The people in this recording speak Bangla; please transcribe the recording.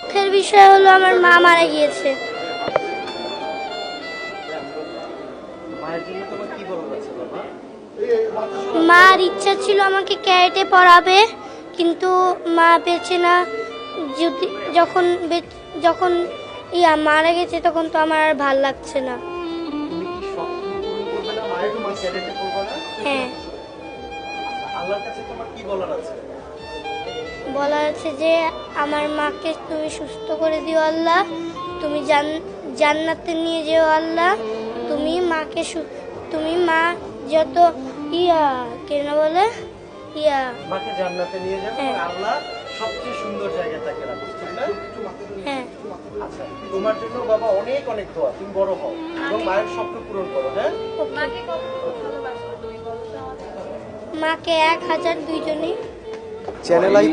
দুঃখের বিষয় হলো আমার মা মারা গিয়েছে। মার ইচ্ছা ছিল আমাকে ক্যারেটে পড়াবে, কিন্তু মা বেঁচে না। যদি যখন যখন মারা গেছে তখন তো আমার আর ভাল লাগছে না। হ্যাঁ, বলার আছে যে আমার মাকে তুমি সুস্থ করে দিও আল্লাহ, তুমি জান্নাতে নিয়ে যেও আল্লাহ, তুমি মা যত কেন বলে মাকে জান্নাতে নিয়ে যাবে এবং আল্লাহ সবচেয়ে সুন্দর জায়গায় তাকে রাখবে, ঠিক না? হ্যাঁ। আচ্ছা, তোমার জন্য বাবা অনেক অনেক দোয়া, তুমি বড় হও এবং মায়ের স্বপ্ন পূরণ করো। হ্যাঁ, মাকে 1000 দুইজনই। Channel I